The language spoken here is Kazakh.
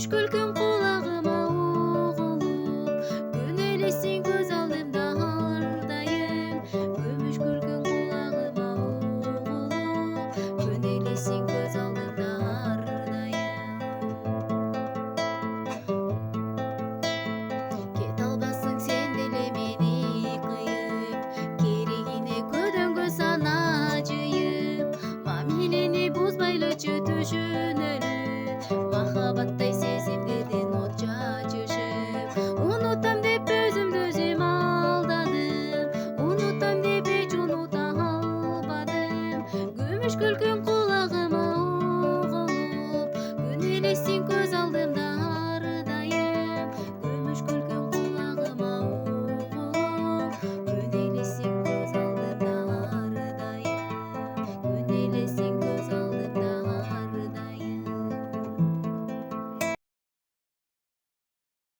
Gümüş gülgün kulağıma uğulup Günelesin göz aldığımda hardayım Gümüş gülgün kulağıma uğulup Günelesin göz aldığımda hardayım Ket alбассың sen деле мени кыйып Керегине көдөңгө санажыйып Мамилени бузбайлычы түшүнөлү Махабаттай сезимдерден от чачышып Унутам деп өзүмдү өзүм алдадым Унутам деп эч унута албадым Күмүш күлкүң кулагыма угулуп Күн элестин көз алдымда ардайым Күмүш күлкүң кулагыма угулуп Күн элестин көз алдымда ардайым Күн элестин